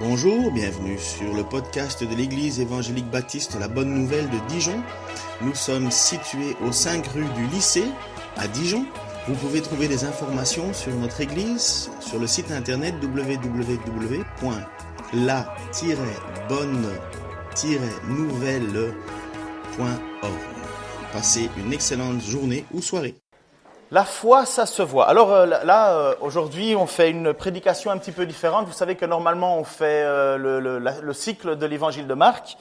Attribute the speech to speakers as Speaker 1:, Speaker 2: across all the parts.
Speaker 1: Bonjour, bienvenue sur le podcast de l'Église évangélique baptiste La Bonne Nouvelle de Dijon. Nous sommes situés aux 5 rues du lycée à Dijon. Vous pouvez trouver des informations sur notre Église sur le site internet www.la-bonne-nouvelle.org. Passez une excellente journée ou soirée.
Speaker 2: La foi, ça se voit. Alors là, aujourd'hui, on fait une prédication un petit peu différente. Vous savez que normalement, on fait le cycle de l'évangile de Marc.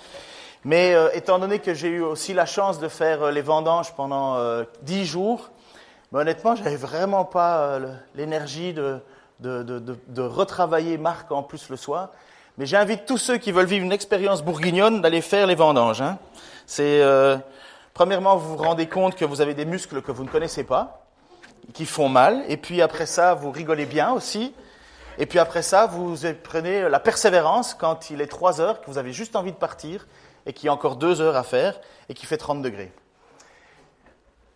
Speaker 2: Mais étant donné que j'ai eu aussi la chance de faire les vendanges pendant 10 jours, mais honnêtement, j'avais vraiment pas l'énergie de retravailler Marc en plus le soir. Mais j'invite tous ceux qui veulent vivre une expérience bourguignonne d'aller faire les vendanges. Hein. Premièrement, vous vous rendez compte que vous avez des muscles que vous ne connaissez pas, qui font mal, et puis après ça, vous rigolez bien aussi, et puis après ça, vous prenez la persévérance quand il est 3 heures, que vous avez juste envie de partir, et qu'il y a encore 2 heures à faire, et qu'il fait 30 degrés.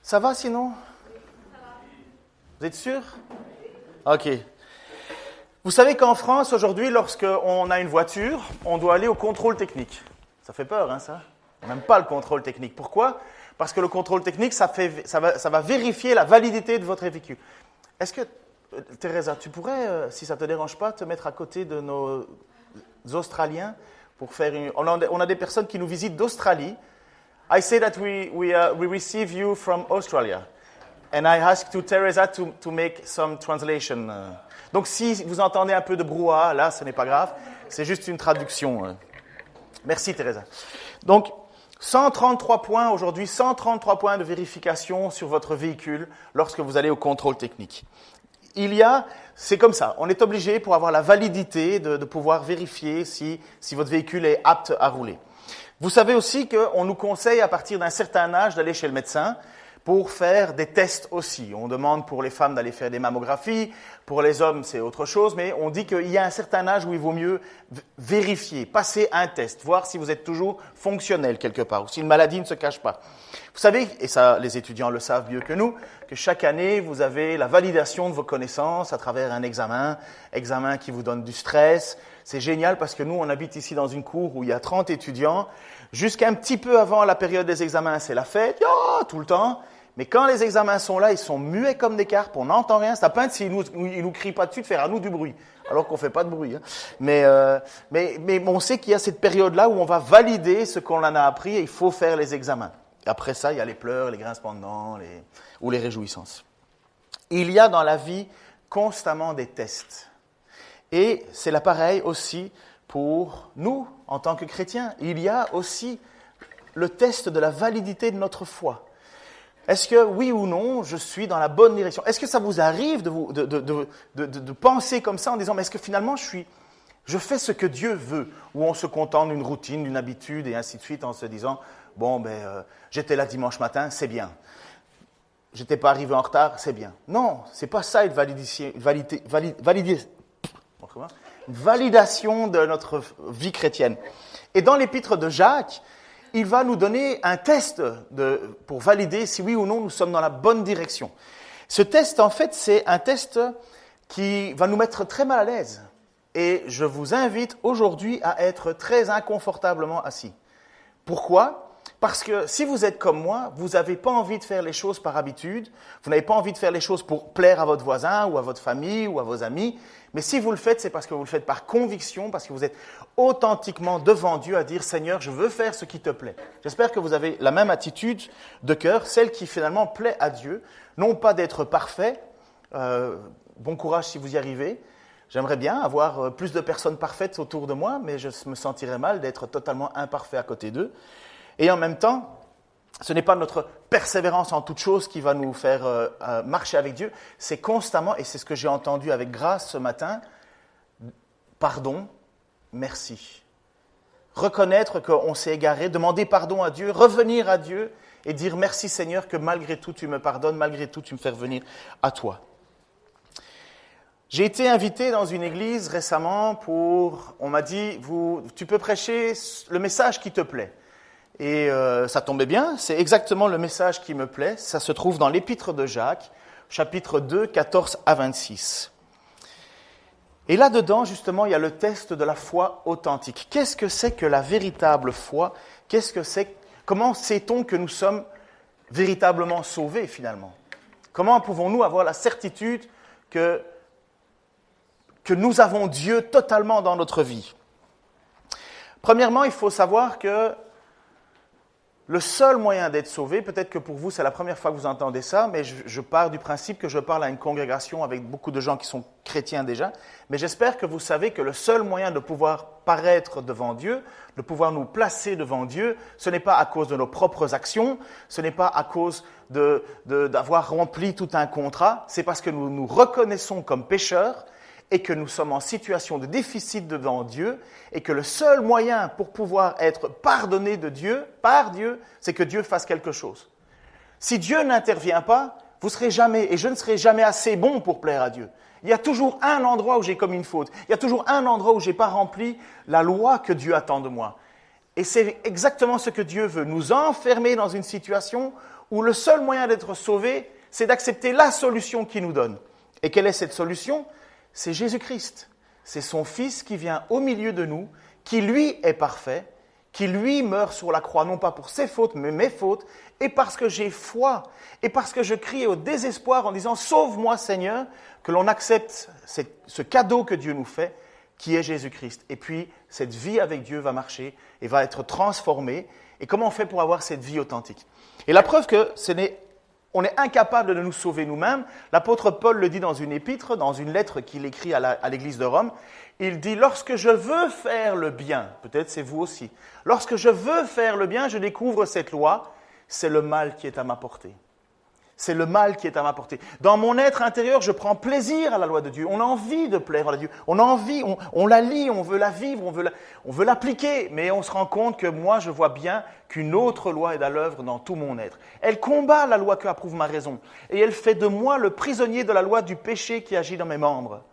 Speaker 2: Ça va sinon ? Vous êtes sûr ? Ok. Vous savez qu'en France, aujourd'hui, lorsqu'on a une voiture, on doit aller au contrôle technique. Ça fait peur, hein, ça ? On n'aime pas le contrôle technique. Pourquoi ? Parce que le contrôle technique, ça va vérifier la validité de votre véhicule. Est-ce que, Teresa, tu pourrais, si ça ne te dérange pas, te mettre à côté de nos Australiens pour faire une... On a des personnes qui nous visitent d'Australie. I say that we receive you from Australia. And I ask to Teresa to make some translation. Donc, si vous entendez un peu de brouhaha, là, ce n'est pas grave. C'est juste une traduction. Merci, Teresa. Donc, 133 points aujourd'hui, 133 points de vérification sur votre véhicule lorsque vous allez au contrôle technique. C'est comme ça, on est obligé pour avoir la validité de pouvoir vérifier si votre véhicule est apte à rouler. Vous savez aussi qu'on nous conseille à partir d'un certain âge d'aller chez le médecin pour faire des tests aussi. On demande pour les femmes d'aller faire des mammographies, pour les hommes c'est autre chose, mais on dit qu'il y a un certain âge où il vaut mieux vérifier, passer un test, voir si vous êtes toujours fonctionnel quelque part, ou si une maladie ne se cache pas. Vous savez, et ça les étudiants le savent mieux que nous, que chaque année vous avez la validation de vos connaissances à travers un examen qui vous donne du stress. C'est génial parce que nous on habite ici dans une cour où il y a 30 étudiants, jusqu'à un petit peu avant la période des examens c'est la fête, tout le temps. Mais quand les examens sont là, ils sont muets comme des carpes, on n'entend rien. C'est à peine s'ils nous crient pas dessus de faire à nous du bruit, alors qu'on fait pas de bruit. Hein. Mais on sait qu'il y a cette période-là où on va valider ce qu'on en a appris et il faut faire les examens. Après ça, il y a les pleurs, les grincements de dents ou les réjouissances. Il y a dans la vie constamment des tests. Et c'est là pareil aussi pour nous, en tant que chrétiens. Il y a aussi le test de la validité de notre foi. Est-ce que, oui ou non, je suis dans la bonne direction ? Est-ce que ça vous arrive de penser comme ça en disant, mais est-ce que finalement je fais ce que Dieu veut ? Ou on se contente d'une routine, d'une habitude et ainsi de suite en se disant, j'étais là dimanche matin, c'est bien. J'étais pas arrivé en retard, c'est bien. Non, c'est pas ça une validation de notre vie chrétienne. Et dans l'épître de Jacques, il va nous donner un test pour valider si oui ou non nous sommes dans la bonne direction. Ce test, en fait, c'est un test qui va nous mettre très mal à l'aise. Et je vous invite aujourd'hui à être très inconfortablement assis. Pourquoi ? Parce que si vous êtes comme moi, vous n'avez pas envie de faire les choses par habitude, vous n'avez pas envie de faire les choses pour plaire à votre voisin ou à votre famille ou à vos amis, mais si vous le faites, c'est parce que vous le faites par conviction, parce que vous êtes authentiquement devant Dieu à dire « Seigneur, je veux faire ce qui te plaît ». J'espère que vous avez la même attitude de cœur, celle qui finalement plaît à Dieu, non pas d'être parfait, bon courage si vous y arrivez. J'aimerais bien avoir plus de personnes parfaites autour de moi, mais je me sentirais mal d'être totalement imparfait à côté d'eux. Et en même temps, ce n'est pas notre persévérance en toute chose qui va nous faire marcher avec Dieu, c'est constamment, et c'est ce que j'ai entendu avec grâce ce matin, pardon, merci. Reconnaître qu'on s'est égaré, demander pardon à Dieu, revenir à Dieu et dire merci Seigneur que malgré tout tu me pardonnes, malgré tout tu me fais revenir à toi. J'ai été invité dans une église récemment on m'a dit, tu peux prêcher le message qui te plaît. Et ça tombait bien, c'est exactement le message qui me plaît. Ça se trouve dans l'épître de Jacques, chapitre 2, 14 à 26. Et là-dedans, justement, il y a le test de la foi authentique. Qu'est-ce que c'est que la véritable foi? Comment sait-on que nous sommes véritablement sauvés, finalement? Comment pouvons-nous avoir la certitude que nous avons Dieu totalement dans notre vie? Premièrement, il faut savoir que le seul moyen d'être sauvé, peut-être que pour vous c'est la première fois que vous entendez ça, mais je pars du principe que je parle à une congrégation avec beaucoup de gens qui sont chrétiens déjà, mais j'espère que vous savez que le seul moyen de pouvoir paraître devant Dieu, de pouvoir nous placer devant Dieu, ce n'est pas à cause de nos propres actions, ce n'est pas à cause d'avoir rempli tout un contrat, c'est parce que nous nous reconnaissons comme pécheurs et que nous sommes en situation de déficit devant Dieu, et que le seul moyen pour pouvoir être pardonné de Dieu, par Dieu, c'est que Dieu fasse quelque chose. Si Dieu n'intervient pas, vous serez jamais, et je ne serai jamais assez bon pour plaire à Dieu. Il y a toujours un endroit où j'ai commis une faute. Il y a toujours un endroit où je n'ai pas rempli la loi que Dieu attend de moi. Et c'est exactement ce que Dieu veut, nous enfermer dans une situation où le seul moyen d'être sauvé, c'est d'accepter la solution qu'il nous donne. Et quelle est cette solution ? C'est Jésus-Christ. C'est son Fils qui vient au milieu de nous, qui lui est parfait, qui lui meurt sur la croix, non pas pour ses fautes, mais mes fautes, et parce que j'ai foi, et parce que je crie au désespoir en disant « Sauve-moi Seigneur », que l'on accepte ce cadeau que Dieu nous fait, qui est Jésus-Christ. Et puis, cette vie avec Dieu va marcher et va être transformée. Et comment on fait pour avoir cette vie authentique? Et la preuve que on est incapable de nous sauver nous-mêmes. L'apôtre Paul le dit dans une épître, dans une lettre qu'il écrit à l'église de Rome. Il dit « Lorsque je veux faire le bien », peut-être c'est vous aussi, « Lorsque je veux faire le bien, je découvre cette loi, c'est le mal qui est à ma portée. » C'est le mal qui est à ma portée. Dans mon être intérieur, je prends plaisir à la loi de Dieu. On a envie de plaire à Dieu. On a envie, on la lit, on veut la vivre, on veut l'appliquer. Mais on se rend compte que moi, je vois bien qu'une autre loi est à l'œuvre dans tout mon être. Elle combat la loi que approuve ma raison. Et elle fait de moi le prisonnier de la loi du péché qui agit dans mes membres.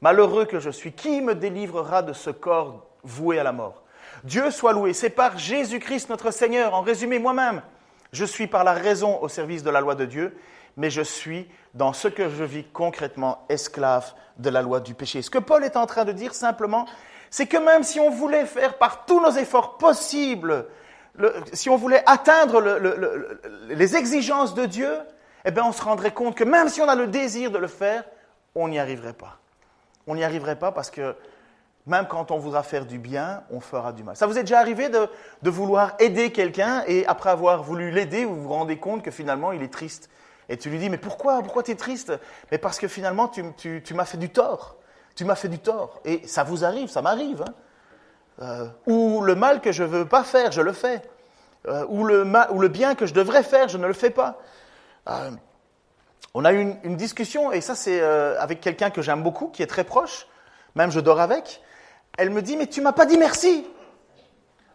Speaker 2: Malheureux que je suis, qui me délivrera de ce corps voué à la mort? Dieu soit loué. C'est par Jésus-Christ notre Seigneur. En résumé, moi-même. Je suis par la raison au service de la loi de Dieu, mais je suis, dans ce que je vis concrètement, esclave de la loi du péché. Ce que Paul est en train de dire simplement, c'est que même si on voulait faire par tous nos efforts possibles, si on voulait atteindre les exigences de Dieu, eh bien on se rendrait compte que même si on a le désir de le faire, on n'y arriverait pas. On n'y arriverait pas parce que même quand on voudra faire du bien, on fera du mal. Ça vous est déjà arrivé de vouloir aider quelqu'un et après avoir voulu l'aider, vous vous rendez compte que finalement il est triste. Et tu lui dis, mais pourquoi tu es triste? Mais parce que finalement tu m'as fait du tort. Tu m'as fait du tort. Et ça vous arrive, ça m'arrive. Ou le mal que je ne veux pas faire, je le fais. Ou le bien que je devrais faire, je ne le fais pas. On a eu une discussion, et ça c'est avec quelqu'un que j'aime beaucoup, qui est très proche. Même je dors avec. Elle me dit, mais tu m'as pas dit merci.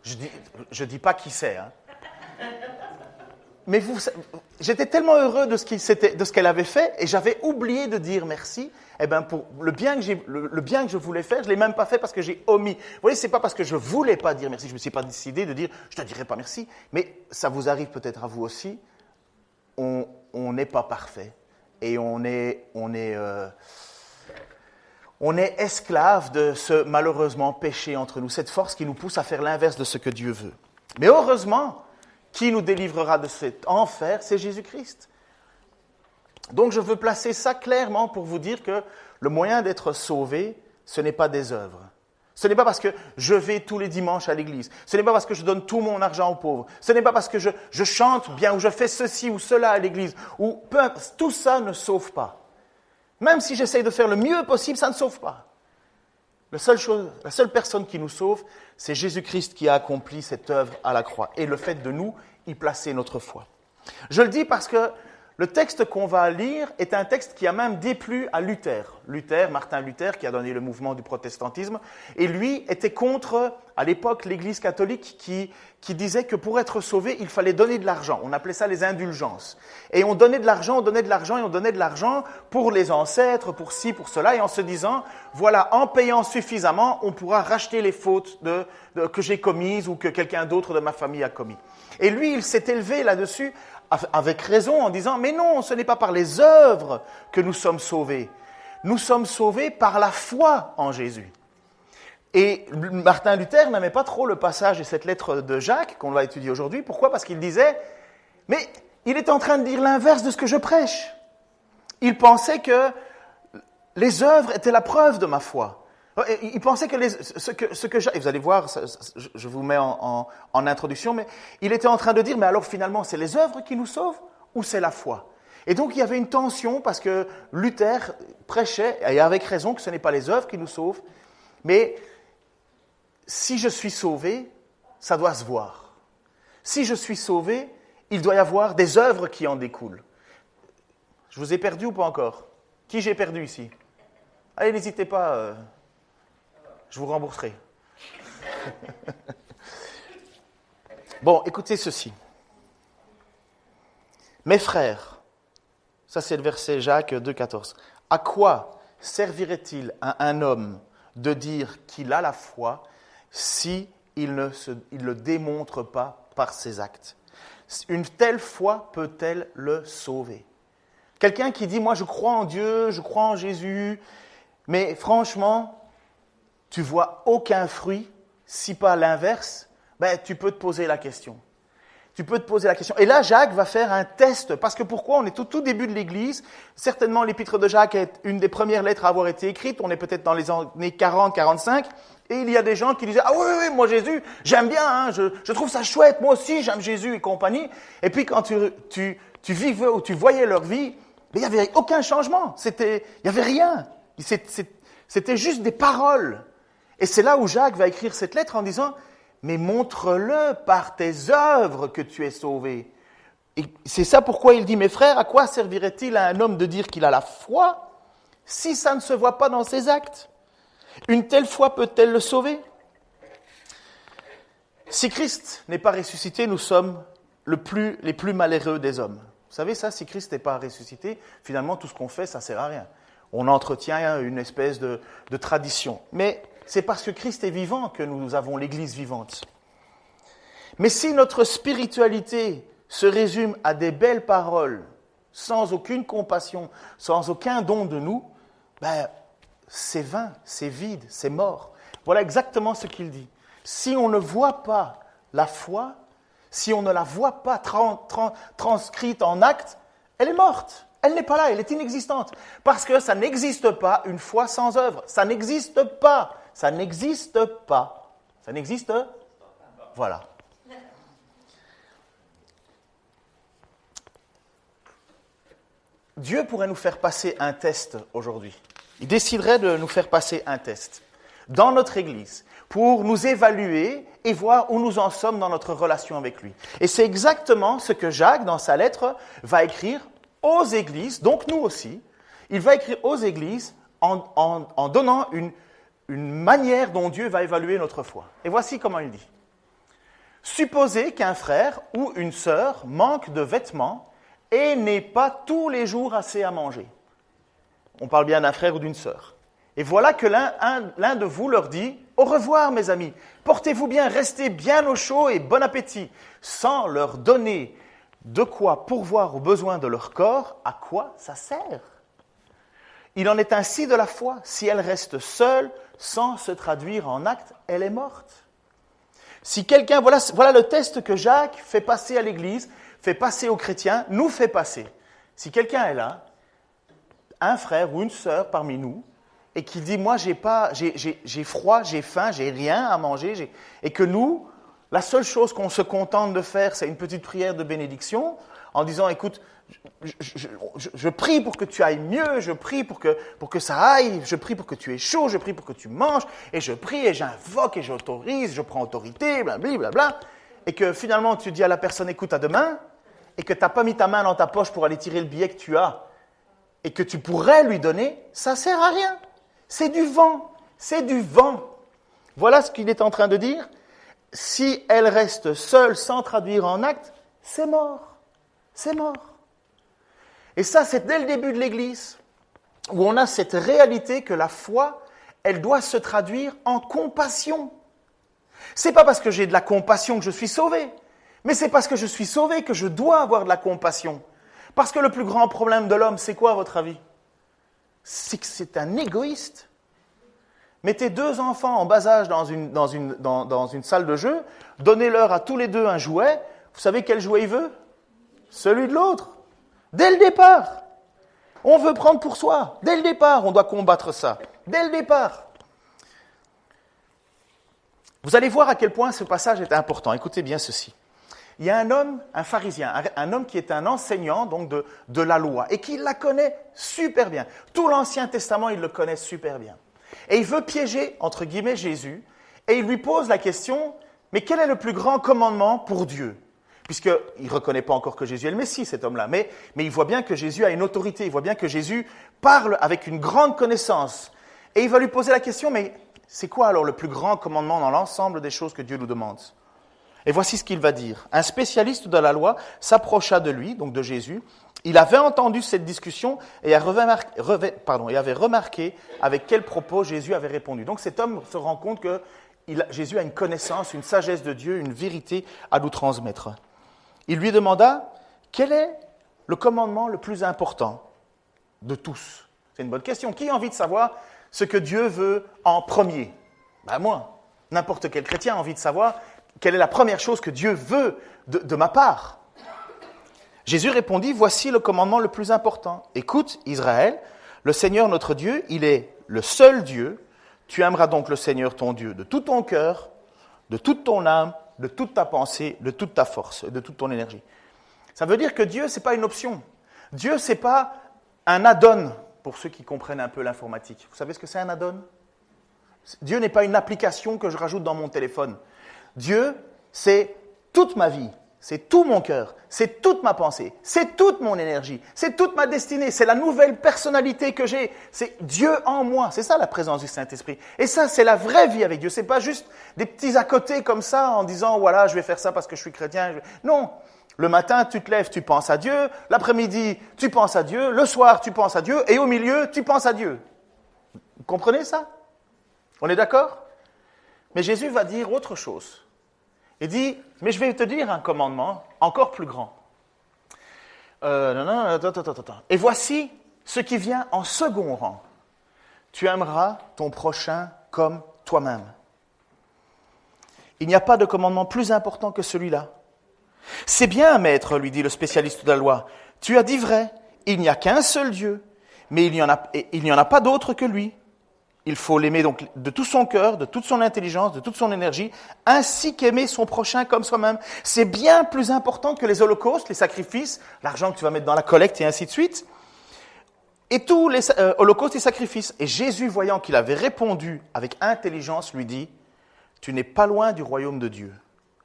Speaker 2: Je dis pas qui c'est. Hein. Mais j'étais tellement heureux de ce qu'elle avait fait, et j'avais oublié de dire merci. Eh ben pour le bien que je voulais faire, je l'ai même pas fait parce que j'ai omis. Vous voyez, c'est pas parce que je voulais pas dire merci, je me suis pas décidé de dire, je te dirai pas merci. Mais ça vous arrive peut-être à vous aussi. On n'est pas parfait, et on est esclave de ce malheureusement péché entre nous, cette force qui nous pousse à faire l'inverse de ce que Dieu veut. Mais heureusement, qui nous délivrera de cet enfer, c'est Jésus-Christ. Donc je veux placer ça clairement pour vous dire que le moyen d'être sauvé, ce n'est pas des œuvres. Ce n'est pas parce que je vais tous les dimanches à l'église. Ce n'est pas parce que je donne tout mon argent aux pauvres. Ce n'est pas parce que je chante bien ou je fais ceci ou cela à l'église. Tout ça ne sauve pas. Même si j'essaye de faire le mieux possible, ça ne sauve pas. La seule personne qui nous sauve, c'est Jésus-Christ qui a accompli cette œuvre à la croix. Et le fait de nous y placer notre foi. Je le dis parce que le texte qu'on va lire est un texte qui a même déplu à Luther. Martin Luther, qui a donné le mouvement du protestantisme. Et lui était contre, à l'époque, l'Église catholique qui disait que pour être sauvé, il fallait donner de l'argent. On appelait ça les indulgences. Et on donnait de l'argent pour les ancêtres, pour ci, pour cela, et en se disant, voilà, en payant suffisamment, on pourra racheter les fautes que j'ai commises ou que quelqu'un d'autre de ma famille a commis. Et lui, il s'est élevé là-dessus avec raison en disant « Mais non, ce n'est pas par les œuvres que nous sommes sauvés. nous sommes sauvés par la foi en Jésus. Et Martin Luther n'aimait pas trop le passage de cette lettre de Jacques qu'on va étudier aujourd'hui. Pourquoi ? Parce qu'il disait, mais il est en train de dire l'inverse de ce que je prêche. Il pensait que les œuvres étaient la preuve de ma foi. Il pensait que ce que Jacques, et vous allez voir, je vous mets en introduction, mais il était en train de dire, mais alors finalement, c'est les œuvres qui nous sauvent ou c'est la foi ? Et donc il y avait une tension parce que Luther prêchait, et avec raison, que ce n'est pas les œuvres qui nous sauvent, mais si je suis sauvé, ça doit se voir. Si je suis sauvé, il doit y avoir des œuvres qui en découlent. Je vous ai perdu ou pas encore ? Qui j'ai perdu ici ? Allez, n'hésitez pas, je vous rembourserai. Bon, écoutez ceci. Mes frères, ça c'est le verset Jacques 2,14. À quoi servirait-il à un homme de dire qu'il a la foi si il ne le démontre pas par ses actes ? Une telle foi peut-elle le sauver ? Quelqu'un qui dit, moi je crois en Dieu, je crois en Jésus, mais franchement, tu vois aucun fruit, si pas l'inverse, ben, tu peux te poser la question. Tu peux te poser la question. Et là, Jacques va faire un test. Parce que pourquoi ? On est au tout début de l'Église. Certainement, l'épître de Jacques est une des premières lettres à avoir été écrite. On est peut-être dans les années 40, 45. Et il y a des gens qui disaient, ah oui, moi Jésus, j'aime bien, hein, je trouve ça chouette, moi aussi j'aime Jésus et compagnie. Et puis quand tu vivais ou tu voyais leur vie, mais il n'y avait aucun changement. Il n'y avait rien. C'était juste des paroles. Et c'est là où Jacques va écrire cette lettre en disant, mais montre-le par tes œuvres que tu es sauvé. Et c'est ça pourquoi il dit, mes frères, à quoi servirait-il à un homme de dire qu'il a la foi si ça ne se voit pas dans ses actes ? Une telle foi peut-elle le sauver ? Si Christ n'est pas ressuscité, nous sommes les plus malheureux des hommes. Vous savez ça, si Christ n'est pas ressuscité, finalement tout ce qu'on fait, ça ne sert à rien. On entretient une espèce de tradition. Mais c'est parce que Christ est vivant que nous avons l'Église vivante. Mais si notre spiritualité se résume à des belles paroles, sans aucune compassion, sans aucun don de nous, ben, c'est vain, c'est vide, c'est mort. Voilà exactement ce qu'il dit. Si on ne voit pas la foi, si on ne la voit pas transcrite en actes, elle est morte. Elle n'est pas là, elle est inexistante. Parce que ça n'existe pas une foi sans œuvre. Ça n'existe pas. Ça n'existe pas. Ça n'existe pas. Voilà. Dieu pourrait nous faire passer un test aujourd'hui. Il déciderait de nous faire passer un test dans notre Église pour nous évaluer et voir où nous en sommes dans notre relation avec lui. Et c'est exactement ce que Jacques, dans sa lettre, va écrire aux églises, donc nous aussi. Il va écrire aux églises en donnant une manière dont Dieu va évaluer notre foi. Et voici comment il dit. Supposez qu'un frère ou une sœur manque de vêtements et n'ait pas tous les jours assez à manger. On parle bien d'un frère ou d'une sœur. Et voilà que l'un de vous leur dit « Au revoir, mes amis, portez-vous bien, restez bien au chaud et bon appétit », sans leur donner de quoi pourvoir aux besoins de leur corps, à quoi ça sert ? Il en est ainsi de la foi. Si elle reste seule, sans se traduire en actes, elle est morte. Si quelqu'un, voilà le test que Jacques fait passer à l'Église, fait passer aux chrétiens, nous fait passer. Si quelqu'un est là, un frère ou une sœur parmi nous, et qui dit, moi j'ai froid, j'ai faim, j'ai rien à manger, et que nous, la seule chose qu'on se contente de faire, c'est une petite prière de bénédiction, en disant, écoute, je prie pour que tu ailles mieux, je prie pour que ça aille, je prie pour que tu aies chaud, je prie pour que tu manges, et je prie, et j'invoque, et j'autorise, je prends autorité, blablabla, et que finalement tu dis à la personne, écoute, à demain, et que tu n'as pas mis ta main dans ta poche pour aller tirer le billet que tu as, et que tu pourrais lui donner, ça ne sert à rien. C'est du vent, c'est du vent. Voilà ce qu'il est en train de dire. Si elle reste seule sans traduire en actes, c'est mort. C'est mort. Et ça, c'est dès le début de l'Église, où on a cette réalité que la foi, elle doit se traduire en compassion. C'est pas parce que j'ai de la compassion que je suis sauvé, mais c'est parce que je suis sauvé que je dois avoir de la compassion. Parce que le plus grand problème de l'homme, c'est quoi à votre avis ? c'est que c'est un égoïste. Mettez 2 enfants en bas âge dans une salle de jeu, donnez-leur à tous les 2 un jouet. Vous savez quel jouet il veut? Celui de l'autre. Dès le départ. On veut prendre pour soi. Dès le départ, on doit combattre ça. Dès le départ. Vous allez voir à quel point ce passage est important. Écoutez bien ceci. Il y a un homme, un pharisien, un homme qui est un enseignant donc de la loi et qui la connaît super bien. Tout l'Ancien Testament, il le connaît super bien. Et il veut piéger, entre guillemets, Jésus, et il lui pose la question, mais quel est le plus grand commandement pour Dieu? Puisqu'il ne reconnaît pas encore que Jésus est le Messie, cet homme-là, mais il voit bien que Jésus a une autorité, il voit bien que Jésus parle avec une grande connaissance. Et il va lui poser la question, mais c'est quoi alors le plus grand commandement dans l'ensemble des choses que Dieu nous demande? Et voici ce qu'il va dire. Un spécialiste de la loi s'approcha de lui, donc de Jésus. Il avait entendu cette discussion et avait remarqué avec quel propos Jésus avait répondu. Donc cet homme se rend compte que Jésus a une connaissance, une sagesse de Dieu, une vérité à nous transmettre. Il lui demanda, quel est le commandement le plus important de tous? C'est une bonne question. Qui a envie de savoir ce que Dieu veut en premier? Moi, n'importe quel chrétien a envie de savoir quelle est la première chose que Dieu veut de ma part. Jésus répondit, voici le commandement le plus important. Écoute, Israël, le Seigneur notre Dieu, il est le seul Dieu. Tu aimeras donc le Seigneur ton Dieu de tout ton cœur, de toute ton âme, de toute ta pensée, de toute ta force, de toute ton énergie. Ça veut dire que Dieu, ce n'est pas une option. Dieu, ce n'est pas un add-on, pour ceux qui comprennent un peu l'informatique. Vous savez ce que c'est un add-on? Dieu n'est pas une application que je rajoute dans mon téléphone. Dieu, c'est toute ma vie, c'est tout mon cœur, c'est toute ma pensée, c'est toute mon énergie, c'est toute ma destinée, c'est la nouvelle personnalité que j'ai, c'est Dieu en moi. C'est ça la présence du Saint-Esprit. Et ça, c'est la vraie vie avec Dieu. C'est pas juste des petits à côté comme ça en disant, voilà, je vais faire ça parce que je suis chrétien. Non, le matin, tu te lèves, tu penses à Dieu, l'après-midi, tu penses à Dieu, le soir, tu penses à Dieu, et au milieu, tu penses à Dieu. Vous comprenez ça? On est d'accord? Mais Jésus va dire autre chose. Il dit, mais je vais te dire un commandement encore plus grand. Et voici ce qui vient en second rang. Tu aimeras ton prochain comme toi-même. Il n'y a pas de commandement plus important que celui-là. C'est bien, maître, lui dit le spécialiste de la loi. Tu as dit vrai, il n'y a qu'un seul Dieu, mais il n'y en a pas d'autre que lui. Il faut l'aimer donc de tout son cœur, de toute son intelligence, de toute son énergie, ainsi qu'aimer son prochain comme soi-même. C'est bien plus important que les holocaustes, les sacrifices, l'argent que tu vas mettre dans la collecte et ainsi de suite. Et tous les holocaustes et sacrifices. Et Jésus, voyant qu'il avait répondu avec intelligence, lui dit, tu n'es pas loin du royaume de Dieu.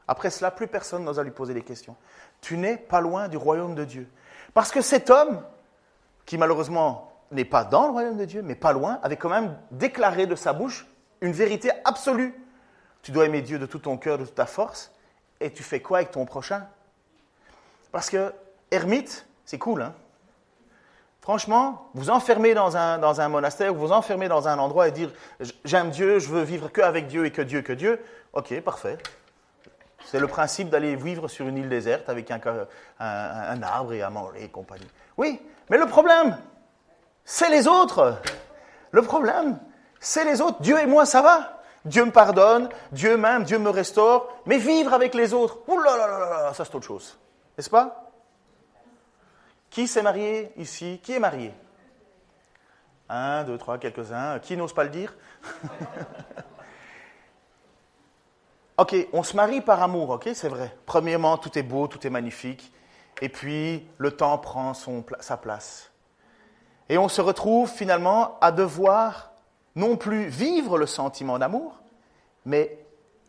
Speaker 2: Après cela, plus personne n'osa lui poser des questions. Tu n'es pas loin du royaume de Dieu. Parce que cet homme, qui malheureusement n'est pas dans le royaume de Dieu, mais pas loin, avait quand même déclaré de sa bouche une vérité absolue. Tu dois aimer Dieu de tout ton cœur, de toute ta force, et tu fais quoi avec ton prochain? Parce que ermite, c'est cool, hein? Franchement, vous enfermer dans un monastère, vous enfermer dans un endroit et dire « j'aime Dieu, je veux vivre qu'avec Dieu et que Dieu », ok, parfait. C'est le principe d'aller vivre sur une île déserte avec un arbre et à manger et compagnie. Oui, mais le problème, c'est les autres. Le problème, c'est les autres. Dieu et moi, ça va. Dieu me pardonne, Dieu m'aime, Dieu me restaure. Mais vivre avec les autres, ouh là là là là, ça c'est autre chose. N'est-ce pas? Qui s'est marié ici? Qui est marié? 1, 2, 3, quelques-uns. Qui n'ose pas le dire? Ok, on se marie par amour, ok, c'est vrai. Premièrement, tout est beau, tout est magnifique. Et puis, le temps prend sa place. Et on se retrouve finalement à devoir non plus vivre le sentiment d'amour, mais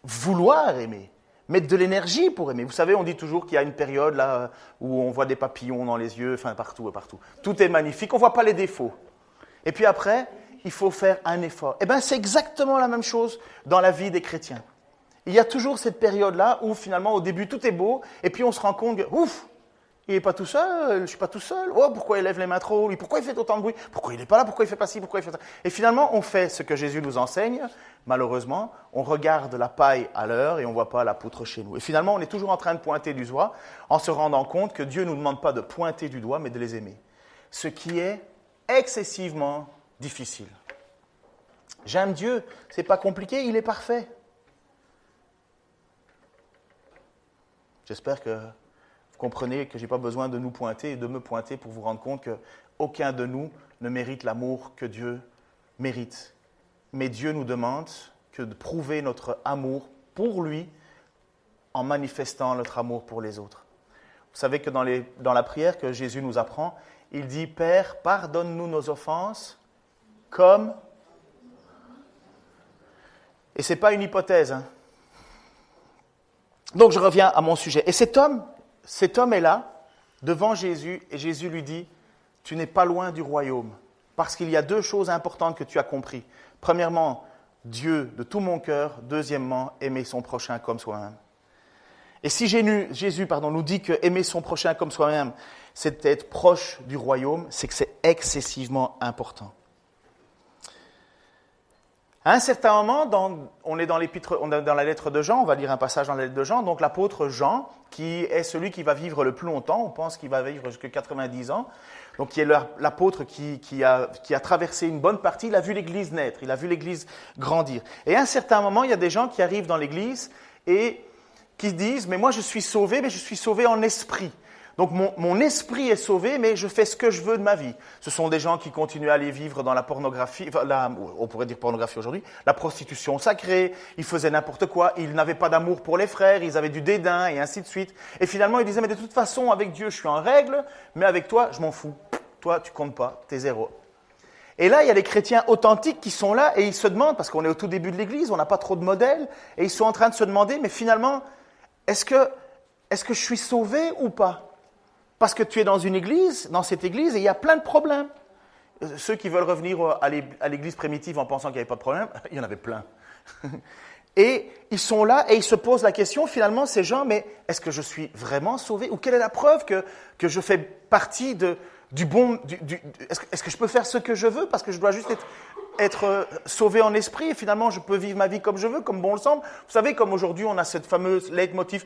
Speaker 2: vouloir aimer, mettre de l'énergie pour aimer. Vous savez, on dit toujours qu'il y a une période là où on voit des papillons dans les yeux, enfin partout. Tout est magnifique, on ne voit pas les défauts. Et puis après, il faut faire un effort. Eh bien, c'est exactement la même chose dans la vie des chrétiens. Il y a toujours cette période-là où finalement, au début, tout est beau, et puis on se rend compte que, ouf, il n'est pas tout seul, je ne suis pas tout seul. Oh, pourquoi il lève les mains trop? Lui, pourquoi il fait autant de bruit? Pourquoi il n'est pas là? Pourquoi il ne fait pas ci? Pourquoi il fait ça? Et finalement, on fait ce que Jésus nous enseigne. Malheureusement, on regarde la paille à l'heure et on ne voit pas la poutre chez nous. Et finalement, on est toujours en train de pointer du doigt en se rendant compte que Dieu ne nous demande pas de pointer du doigt, mais de les aimer. Ce qui est excessivement difficile. J'aime Dieu, c'est pas compliqué, il est parfait. J'espère que vous comprenez que je n'ai pas besoin de nous pointer et de me pointer pour vous rendre compte qu'aucun de nous ne mérite l'amour que Dieu mérite. Mais Dieu nous demande que de prouver notre amour pour lui en manifestant notre amour pour les autres. Vous savez que dans la prière que Jésus nous apprend, il dit « Père, pardonne-nous nos offenses comme… » Et ce n'est pas une hypothèse. Hein. Donc je reviens à mon sujet. Et cet homme est là, devant Jésus, et Jésus lui dit « Tu n'es pas loin du royaume. » Parce qu'il y a deux choses importantes que tu as compris. Premièrement, Dieu de tout mon cœur. Deuxièmement, aimer son prochain comme soi-même. Et si Jésus nous dit que aimer son prochain comme soi-même, c'est être proche du royaume, c'est que c'est excessivement important. À un certain moment, on est dans la lettre de Jean, on va lire un passage dans la lettre de Jean, donc l'apôtre Jean, qui est celui qui va vivre le plus longtemps, on pense qu'il va vivre jusqu'à 90 ans, donc qui est l'apôtre qui a traversé une bonne partie, il a vu l'Église naître, il a vu l'Église grandir. Et à un certain moment, il y a des gens qui arrivent dans l'Église et qui disent « mais moi je suis sauvé, mais je suis sauvé en esprit ». Donc mon esprit est sauvé, mais je fais ce que je veux de ma vie. Ce sont des gens qui continuent à aller vivre dans la pornographie, on pourrait dire pornographie aujourd'hui, la prostitution sacrée, ils faisaient n'importe quoi, ils n'avaient pas d'amour pour les frères, ils avaient du dédain et ainsi de suite. Et finalement ils disaient « mais de toute façon avec Dieu je suis en règle, mais avec toi je m'en fous. Toi tu comptes pas, t'es zéro ». Et là, il y a les chrétiens authentiques qui sont là et ils se demandent, parce qu'on est au tout début de l'Église, on n'a pas trop de modèles, et ils sont en train de se demander « mais finalement, est-ce que je suis sauvé ou pas ?» Parce que tu es dans cette église, et il y a plein de problèmes. Ceux qui veulent revenir à l'église primitive en pensant qu'il n'y avait pas de problème, il y en avait plein. Et ils sont là et ils se posent la question, finalement, ces gens, mais est-ce que je suis vraiment sauvé? Ou quelle est la preuve que je fais partie du bon… Est-ce que je peux faire ce que je veux parce que je dois juste être sauvé en esprit et finalement je peux vivre ma vie comme je veux, comme bon le semble? Vous savez, comme aujourd'hui, on a cette fameuse leitmotiv,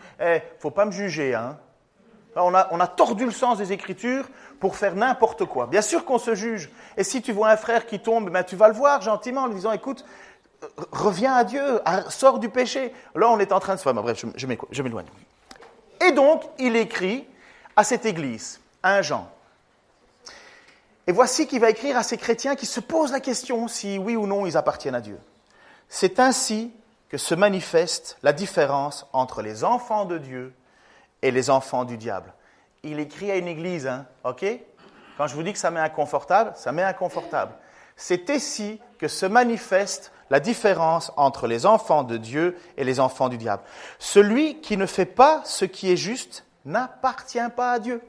Speaker 2: faut pas me juger, hein. On a tordu le sens des Écritures pour faire n'importe quoi. Bien sûr qu'on se juge. Et si tu vois un frère qui tombe, tu vas le voir gentiment en lui disant, écoute, reviens à Dieu, sors du péché. Là, on est en train de se faire… Bref, je m'éloigne. Et donc, il écrit à cette église, à un Jean. Et voici qu'il va écrire à ces chrétiens qui se posent la question si oui ou non ils appartiennent à Dieu. C'est ainsi que se manifeste la différence entre les enfants de Dieu et les enfants du diable. Il écrit à une église, hein, ok? Quand je vous dis que ça met inconfortable, ça met inconfortable. C'est ici que se manifeste la différence entre les enfants de Dieu et les enfants du diable. Celui qui ne fait pas ce qui est juste n'appartient pas à Dieu.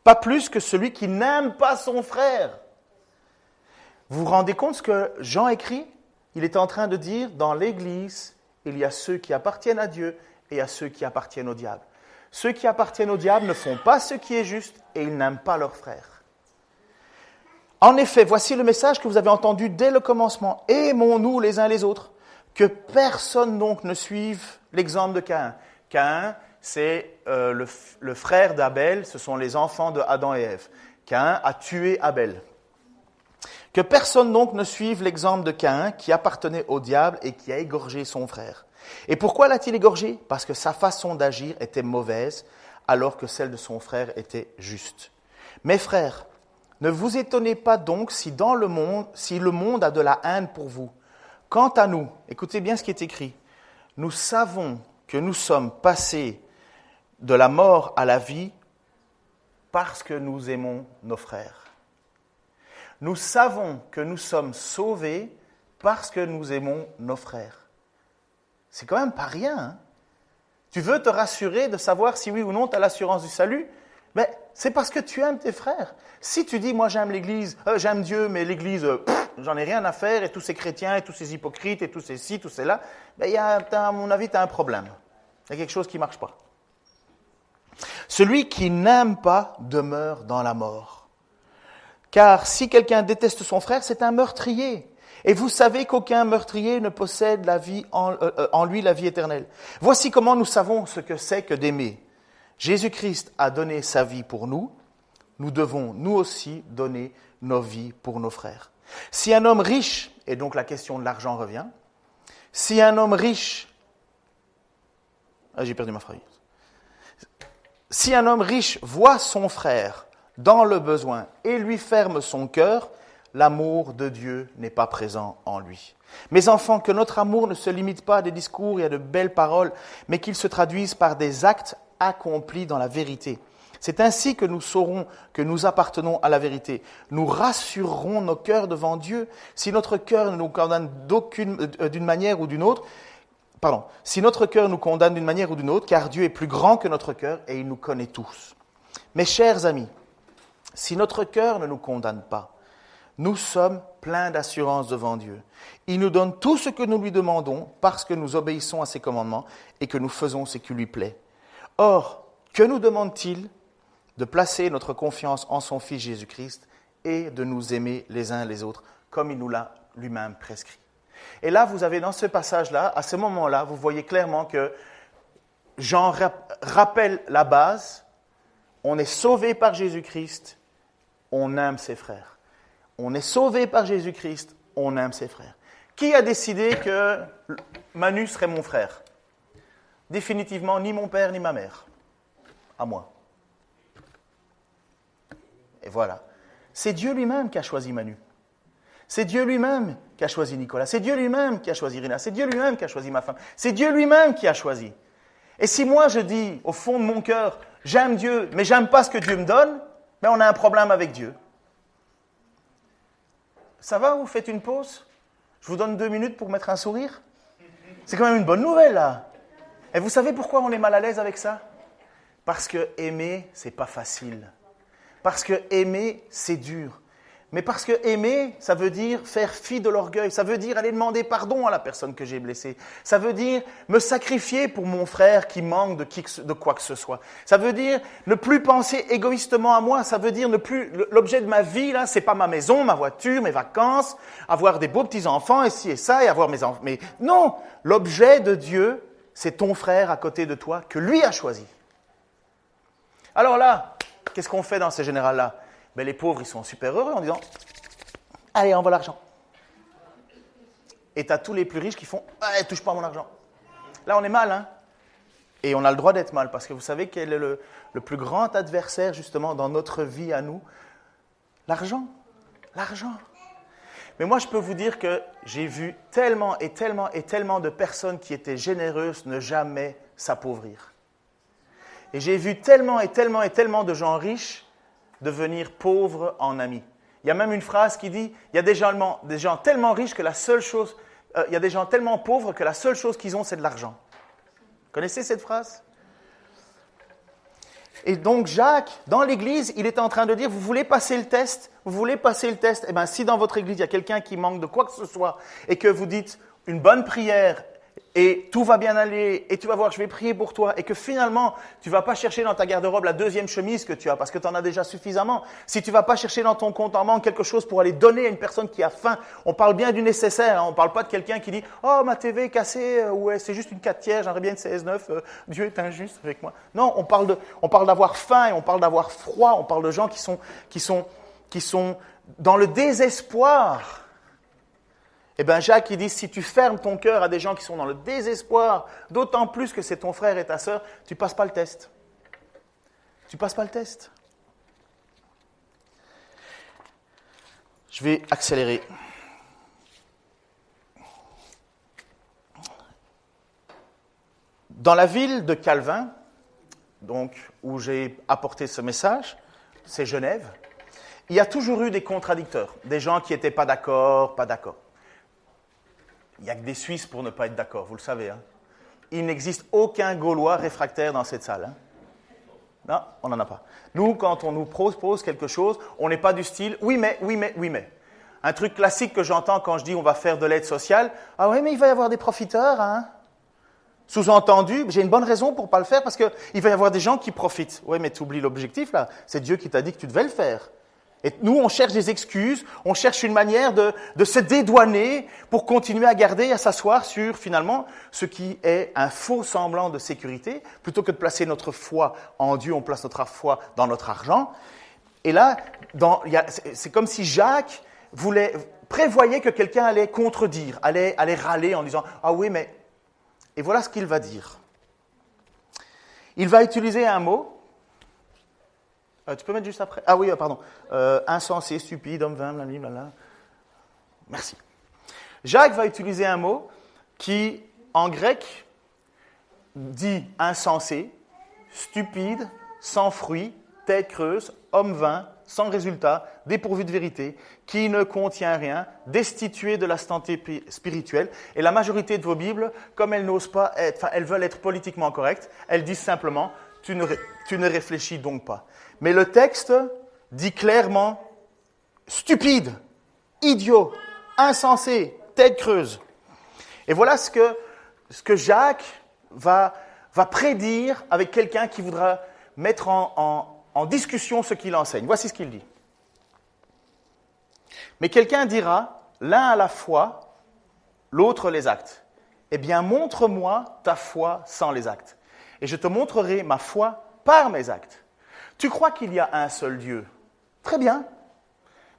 Speaker 2: Pas plus que celui qui n'aime pas son frère. Vous vous rendez compte ce que Jean écrit? Il est en train de dire, dans l'église, il y a ceux qui appartiennent à Dieu et il y a ceux qui appartiennent au diable. Ceux qui appartiennent au diable ne font pas ce qui est juste et ils n'aiment pas leurs frères. En effet, voici le message que vous avez entendu dès le commencement. Aimons-nous les uns les autres, que personne donc ne suive l'exemple de Caïn. Caïn, c'est le frère d'Abel, ce sont les enfants de Adam et Ève. Caïn a tué Abel. Que personne donc ne suive l'exemple de Caïn qui appartenait au diable et qui a égorgé son frère. Et pourquoi l'a-t-il égorgé? Parce que sa façon d'agir était mauvaise, alors que celle de son frère était juste. Mes frères, ne vous étonnez pas donc si le monde a de la haine pour vous. Quant à nous, écoutez bien ce qui est écrit, nous savons que nous sommes passés de la mort à la vie parce que nous aimons nos frères. Nous savons que nous sommes sauvés parce que nous aimons nos frères. C'est quand même pas rien. Hein? Tu veux te rassurer de savoir si oui ou non tu as l'assurance du salut? Mais c'est parce que tu aimes tes frères. Si tu dis, moi j'aime l'Église, j'aime Dieu, mais l'Église, j'en ai rien à faire, et tous ces chrétiens, et tous ces hypocrites, et tous ces ci, tous ces là, à mon avis, tu as un problème. Il y a quelque chose qui ne marche pas. Celui qui n'aime pas demeure dans la mort. Car si quelqu'un déteste son frère, c'est un meurtrier. Et vous savez qu'aucun meurtrier ne possède en lui la vie éternelle. Voici comment nous savons ce que c'est que d'aimer. Jésus-Christ a donné sa vie pour nous. Nous devons, nous aussi, donner nos vies pour nos frères. Si un homme riche, et donc la question de l'argent revient, si un homme riche, j'ai perdu ma phrase. Si un homme riche voit son frère dans le besoin et lui ferme son cœur, l'amour de Dieu n'est pas présent en lui. Mes enfants, que notre amour ne se limite pas à des discours et à de belles paroles, mais qu'il se traduise par des actes accomplis dans la vérité. C'est ainsi que nous saurons que nous appartenons à la vérité. Nous rassurerons nos cœurs devant Dieu. Si notre cœur nous condamne d'une manière ou d'une autre, si notre cœur nous condamne d'une manière ou d'une autre, car Dieu est plus grand que notre cœur et il nous connaît tous. Mes chers amis, si notre cœur ne nous condamne pas, nous sommes pleins d'assurance devant Dieu. Il nous donne tout ce que nous lui demandons parce que nous obéissons à ses commandements et que nous faisons ce qui lui plaît. Or, que nous demande-t-il ? De placer notre confiance en son Fils Jésus-Christ et de nous aimer les uns les autres comme il nous l'a lui-même prescrit. Et là, vous avez dans ce passage-là, à ce moment-là, vous voyez clairement que Jean rappelle la base. On est sauvé par Jésus-Christ, on aime ses frères. On est sauvé par Jésus-Christ, on aime ses frères. Qui a décidé que Manu serait mon frère ? Définitivement, ni mon père, ni ma mère. À moi. Et voilà. C'est Dieu lui-même qui a choisi Manu. C'est Dieu lui-même qui a choisi Nicolas. C'est Dieu lui-même qui a choisi Rina. C'est Dieu lui-même qui a choisi ma femme. C'est Dieu lui-même qui a choisi. Et si moi je dis, au fond de mon cœur, j'aime Dieu, mais j'aime pas ce que Dieu me donne, ben on a un problème avec Dieu. Ça va, vous faites une pause ? Je vous donne 2 minutes pour mettre un sourire ? C'est quand même une bonne nouvelle, là. Et vous savez pourquoi on est mal à l'aise avec ça ? Parce que aimer, c'est pas facile. Parce que aimer, c'est dur. Mais parce que aimer, ça veut dire faire fi de l'orgueil. Ça veut dire aller demander pardon à la personne que j'ai blessée. Ça veut dire me sacrifier pour mon frère qui manque de quoi que ce soit. Ça veut dire ne plus penser égoïstement à moi. Ça veut dire ne plus... L'objet de ma vie, là, c'est pas ma maison, ma voiture, mes vacances, avoir des beaux petits-enfants, et ci et ça, et avoir mes enfants. Mais non, l'objet de Dieu, c'est ton frère à côté de toi que lui a choisi. Alors là, qu'est-ce qu'on fait dans ces générales-là ? Ben, les pauvres, ils sont super heureux en disant « Allez, on va l'argent ». Et tu as tous les plus riches qui font « touche pas à mon argent ». Là, on est mal, hein ? Et on a le droit d'être mal, parce que vous savez quel est le plus grand adversaire, justement, dans notre vie à nous ? L'argent. L'argent. Mais moi, je peux vous dire que j'ai vu tellement et tellement et tellement de personnes qui étaient généreuses ne jamais s'appauvrir. Et j'ai vu tellement et tellement et tellement de gens riches devenir pauvres en amis. Il y a même une phrase qui dit, il y a des gens tellement riches que la seule chose, il y a des gens tellement pauvres que la seule chose qu'ils ont, c'est de l'argent. Vous connaissez cette phrase ? Et donc Jacques, dans l'église, il était en train de dire, vous voulez passer le test ? Vous voulez passer le test ? Eh bien, si dans votre église, il y a quelqu'un qui manque de quoi que ce soit et que vous dites une bonne prière et tout va bien aller, et tu vas voir, je vais prier pour toi, et que finalement, tu ne vas pas chercher dans ta garde-robe la 2e chemise que tu as, parce que tu en as déjà suffisamment. Si tu ne vas pas chercher dans ton compte en banque quelque chose pour aller donner à une personne qui a faim, on parle bien du nécessaire, hein, on ne parle pas de quelqu'un qui dit « Oh, ma TV est cassée, ouais, c'est juste une 4/3, j'aimerais bien une CS9, Dieu est injuste avec moi. » Non, on parle d'avoir faim, et on parle d'avoir froid, on parle de gens qui sont dans le désespoir. Eh bien, Jacques, il dit, si tu fermes ton cœur à des gens qui sont dans le désespoir, d'autant plus que c'est ton frère et ta sœur, tu ne passes pas le test. Tu ne passes pas le test. Je vais accélérer. Dans la ville de Calvin, donc, où j'ai apporté ce message, c'est Genève, il y a toujours eu des contradicteurs, des gens qui n'étaient pas d'accord. Il n'y a que des Suisses pour ne pas être d'accord, vous le savez. Hein. Il n'existe aucun Gaulois réfractaire dans cette salle. Hein. Non, on n'en a pas. Nous, quand on nous propose quelque chose, on n'est pas du style « oui mais ». Un truc classique que j'entends quand je dis « on va faire de l'aide sociale ». « Ah oui, mais il va y avoir des profiteurs. Hein. » Sous-entendu, j'ai une bonne raison pour ne pas le faire parce qu'il va y avoir des gens qui profitent. Oui, mais tu oublies l'objectif là. C'est Dieu qui t'a dit que tu devais le faire. Et nous, on cherche des excuses, on cherche une manière de se dédouaner pour continuer à garder et à s'asseoir sur, finalement, ce qui est un faux semblant de sécurité. Plutôt que de placer notre foi en Dieu, on place notre foi dans notre argent. Et là, c'est comme si Jacques voulait prévoyait que quelqu'un allait contredire, allait râler en disant « Ah oui, mais… » Et voilà ce qu'il va dire. Il va utiliser un mot. Tu peux mettre juste après ? Ah oui, pardon. Insensé, stupide, homme vain, blablabla. Merci. Jacques va utiliser un mot qui, en grec, dit insensé, stupide, sans fruit, tête creuse, homme vain, sans résultat, dépourvu de vérité, qui ne contient rien, destitué de la santé spirituelle. Et la majorité de vos Bibles, comme elles n'osent pas être, elles veulent être politiquement correctes, elles disent simplement tu ne réfléchis donc pas. Mais le texte dit clairement stupide, idiot, insensé, tête creuse. Et voilà ce que Jacques va prédire avec quelqu'un qui voudra mettre en discussion ce qu'il enseigne. Voici ce qu'il dit. Mais quelqu'un dira, l'un a la foi, l'autre les actes. Eh bien, montre-moi ta foi sans les actes. Et je te montrerai ma foi par mes actes. Tu crois qu'il y a un seul Dieu ? Très bien.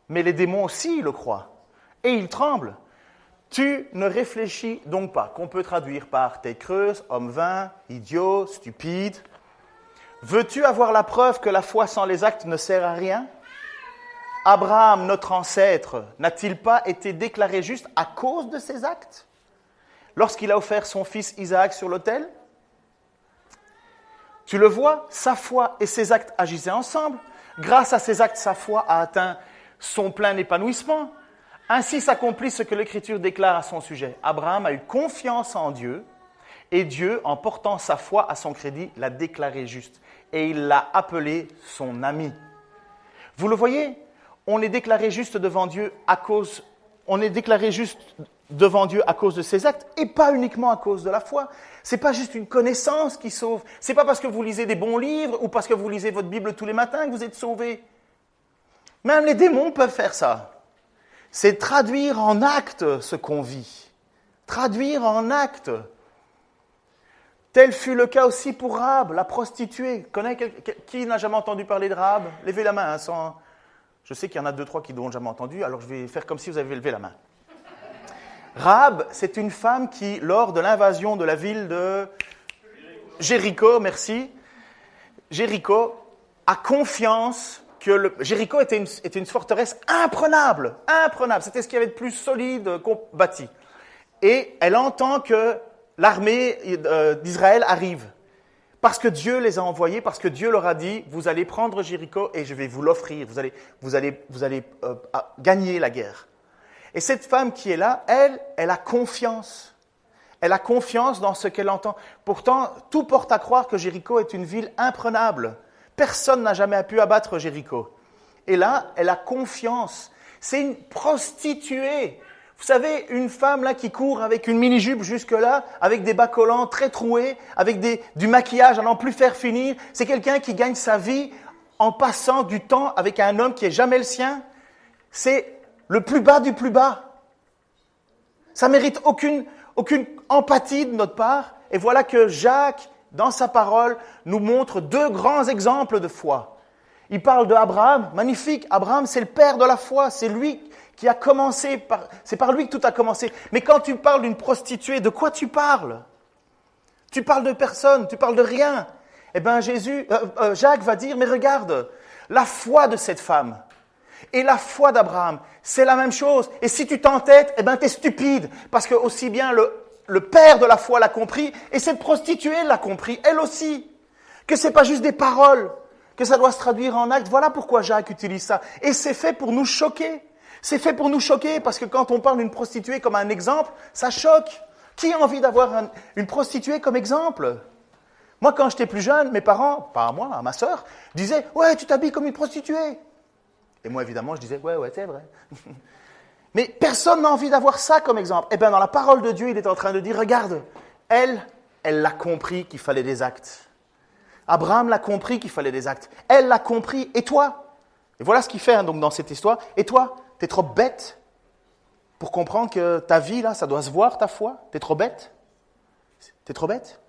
Speaker 2: Mais les démons aussi le croient. Et ils tremblent. Tu ne réfléchis donc pas, qu'on peut traduire par tête creuse, homme vain, idiot, stupide. Veux-tu avoir la preuve que la foi sans les actes ne sert à rien ? Abraham, notre ancêtre, n'a-t-il pas été déclaré juste à cause de ses actes lorsqu'il a offert son fils Isaac sur l'autel ? Tu le vois, sa foi et ses actes agissaient ensemble. Grâce à ses actes, sa foi a atteint son plein épanouissement. Ainsi s'accomplit ce que l'Écriture déclare à son sujet. Abraham a eu confiance en Dieu et Dieu, en portant sa foi à son crédit, l'a déclaré juste. Et il l'a appelé son ami. Vous le voyez, on est déclaré juste devant Dieu à cause de ses actes et pas uniquement à cause de la foi. C'est pas juste une connaissance qui sauve. C'est pas parce que vous lisez des bons livres ou parce que vous lisez votre Bible tous les matins que vous êtes sauvés. Même les démons peuvent faire ça. C'est traduire en actes ce qu'on vit. Traduire en actes. Tel fut le cas aussi pour Rahab, la prostituée. Qui n'a jamais entendu parler de Rahab ? Levez la main. Je sais qu'il y en a 2-3 qui n'ont jamais entendu, alors je vais faire comme si vous avez levé la main. Rahab, c'est une femme qui, lors de l'invasion de la ville de Jéricho, Jéricho a confiance que Jéricho était une forteresse imprenable. C'était ce qu'il y avait de plus solide qu'on bâtit. Et elle entend que l'armée d'Israël arrive. Parce que Dieu les a envoyés, parce que Dieu leur a dit, vous allez prendre Jéricho et je vais vous l'offrir. Vous allez gagner la guerre. Et cette femme qui est là, elle a confiance. Elle a confiance dans ce qu'elle entend. Pourtant, tout porte à croire que Jéricho est une ville imprenable. Personne n'a jamais pu abattre Jéricho. Et là, elle a confiance. C'est une prostituée. Vous savez, une femme là qui court avec une mini-jupe jusque-là, avec des bas collants très troués, avec du maquillage à n'en plus faire finir, c'est quelqu'un qui gagne sa vie en passant du temps avec un homme qui n'est jamais le sien. C'est le plus bas du plus bas. Ça ne mérite aucune empathie de notre part. Et voilà que Jacques, dans sa parole, nous montre 2 grands exemples de foi. Il parle d'Abraham, magnifique. Abraham, c'est le père de la foi. C'est lui qui a commencé, c'est par lui que tout a commencé. Mais quand tu parles d'une prostituée, de quoi tu parles ? Tu parles de personne, tu parles de rien. Eh bien, Jacques va dire, mais regarde, la foi de cette femme et la foi d'Abraham, c'est la même chose. Et si tu t'entêtes, eh bien, tu es stupide. Parce que aussi bien le père de la foi l'a compris, et cette prostituée l'a compris, elle aussi. Que ce n'est pas juste des paroles, que ça doit se traduire en actes. Voilà pourquoi Jacques utilise ça. Et c'est fait pour nous choquer. C'est fait pour nous choquer, parce que quand on parle d'une prostituée comme un exemple, ça choque. Qui a envie d'avoir une prostituée comme exemple ? Moi, quand j'étais plus jeune, mes parents, pas à moi, à ma sœur, disaient « Ouais, tu t'habilles comme une prostituée ». Et moi, évidemment, je disais « Ouais, c'est vrai ». Mais personne n'a envie d'avoir ça comme exemple. Eh bien, dans la parole de Dieu, il est en train de dire « Regarde, elle l'a compris qu'il fallait des actes. Abraham l'a compris qu'il fallait des actes. Elle l'a compris, et toi ?» Et voilà ce qu'il fait donc, dans cette histoire. Et toi, t'es trop bête pour comprendre que ta vie, là, ça doit se voir, ta foi. T'es trop bête. T'es trop bête.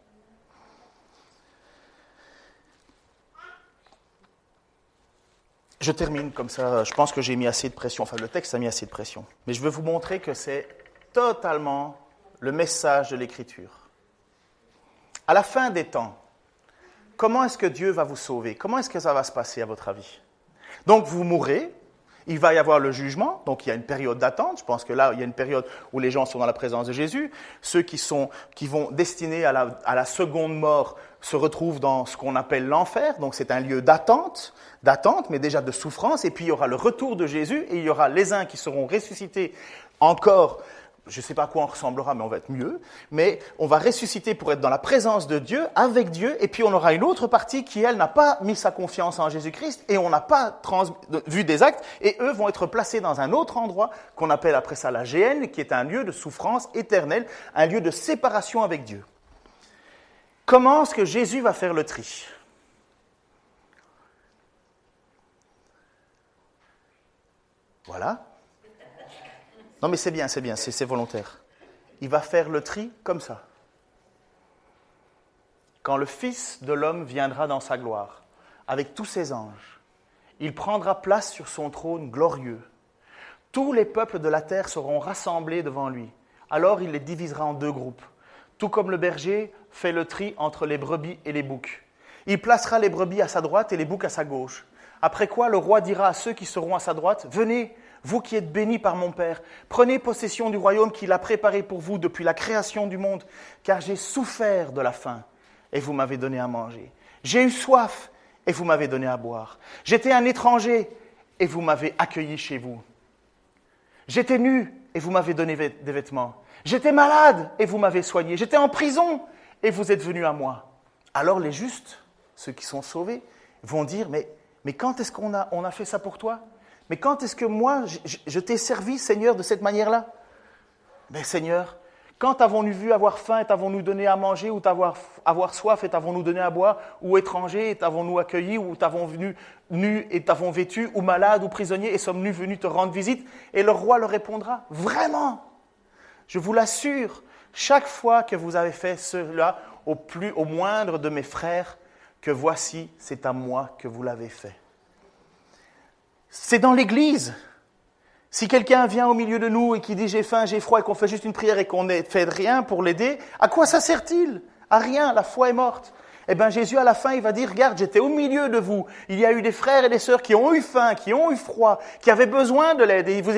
Speaker 2: Je termine comme ça, je pense que j'ai mis assez de pression, enfin le texte a mis assez de pression. Mais je veux vous montrer que c'est totalement le message de l'Écriture. À la fin des temps, comment est-ce que Dieu va vous sauver? Comment est-ce que ça va se passer à votre avis? Donc vous mourrez, il va y avoir le jugement, donc il y a une période d'attente. Je pense que là, il y a une période où les gens sont dans la présence de Jésus. Ceux qui vont destinés à la seconde mort se retrouvent dans ce qu'on appelle l'enfer. Donc c'est un lieu d'attente, mais déjà de souffrance. Et puis il y aura le retour de Jésus et il y aura les uns qui seront ressuscités encore. Je ne sais pas à quoi on ressemblera, mais on va être mieux. Mais on va ressusciter pour être dans la présence de Dieu, avec Dieu. Et puis on aura une autre partie qui, elle, n'a pas mis sa confiance en Jésus-Christ et on n'a pas vu des actes. Et eux vont être placés dans un autre endroit qu'on appelle après ça la géhenne, qui est un lieu de souffrance éternelle, un lieu de séparation avec Dieu. Comment est-ce que Jésus va faire le tri? Voilà. Non mais c'est bien, c'est volontaire. Il va faire le tri comme ça. Quand le Fils de l'homme viendra dans sa gloire, avec tous ses anges, il prendra place sur son trône glorieux. Tous les peuples de la terre seront rassemblés devant lui. Alors il les divisera en deux groupes. Tout comme le berger fait le tri entre les brebis et les boucs. Il placera les brebis à sa droite et les boucs à sa gauche. Après quoi, le roi dira à ceux qui seront à sa droite, « Venez, vous qui êtes bénis par mon Père, prenez possession du royaume qu'il a préparé pour vous depuis la création du monde, car j'ai souffert de la faim et vous m'avez donné à manger. J'ai eu soif et vous m'avez donné à boire. J'étais un étranger et vous m'avez accueilli chez vous. J'étais nu et vous m'avez donné des vêtements. J'étais malade et vous m'avez soigné. J'étais en prison et vous êtes venus à moi. » Alors les justes, ceux qui sont sauvés, vont dire, mais quand est-ce qu'on a fait ça pour toi? Mais quand est-ce que moi, je t'ai servi, Seigneur, de cette manière-là? Mais Seigneur, quand avons-nous vu avoir faim et t'avons-nous donné à manger, ou avoir soif et t'avons-nous donné à boire, ou étranger et t'avons-nous accueilli, ou t'avons venu nu et t'avons vêtu, ou malade ou prisonnier et sommes-nous venus te rendre visite? Et le roi leur répondra, vraiment, je vous l'assure, chaque fois que vous avez fait cela au moindre de mes frères, que voici, c'est à moi que vous l'avez fait. C'est dans l'Église. Si quelqu'un vient au milieu de nous et qui dit « j'ai faim, j'ai froid » et qu'on fait juste une prière et qu'on ne fait rien pour l'aider, à quoi ça sert-il? À rien, la foi est morte. Eh bien Jésus à la fin, il va dire « Regarde, j'étais au milieu de vous. Il y a eu des frères et des sœurs qui ont eu faim, qui ont eu froid, qui avaient besoin de l'aide et vous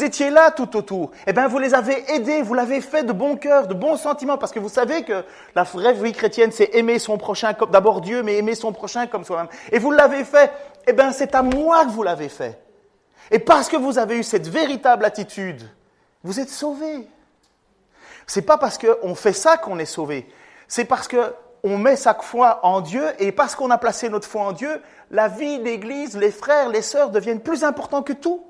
Speaker 2: étiez là tout autour. Eh bien vous les avez aidés, vous l'avez fait de bon cœur, de bons sentiments parce que vous savez que la vraie vie chrétienne, c'est aimer son prochain, comme d'abord Dieu, mais aimer son prochain comme soi-même. Et vous l'avez fait. Eh bien c'est à moi que vous l'avez fait. Et parce que vous avez eu cette véritable attitude, vous êtes sauvés. C'est pas parce qu'on fait ça qu'on est sauvé. C'est parce qu'on met sa foi en Dieu et parce qu'on a placé notre foi en Dieu, la vie d'Église, les frères, les sœurs deviennent plus importants que tout.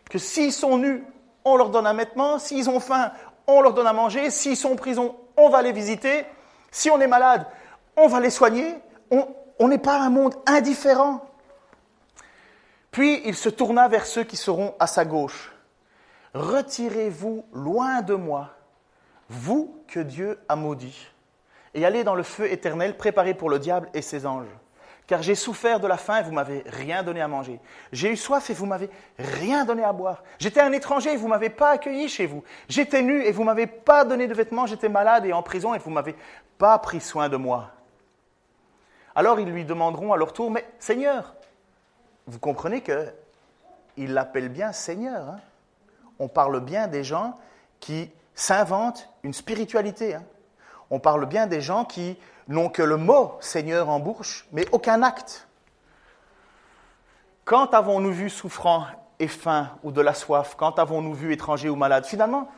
Speaker 2: Que s'ils sont nus, on leur donne un vêtement. S'ils ont faim, on leur donne à manger. S'ils sont en prison, on va les visiter. Si on est malade, on va les soigner. On n'est pas un monde indifférent. Puis il se tourna vers ceux qui seront à sa gauche. « Retirez-vous loin de moi, vous que Dieu a maudits, et allez dans le feu éternel préparé pour le diable et ses anges. Car j'ai souffert de la faim et vous m'avez rien donné à manger. J'ai eu soif et vous m'avez rien donné à boire. J'étais un étranger et vous m'avez pas accueilli chez vous. J'étais nu et vous m'avez pas donné de vêtements. J'étais malade et en prison et vous m'avez pas pris soin de moi. » Alors ils lui demanderont à leur tour « Mais Seigneur, vous comprenez qu'il l'appelle bien Seigneur. Hein? On parle bien des gens qui s'inventent une spiritualité. Hein? On parle bien des gens qui n'ont que le mot Seigneur en bouche, mais aucun acte. Quand avons-nous vu souffrant et faim ou de la soif? Quand avons-nous vu étranger ou malade? Finalement,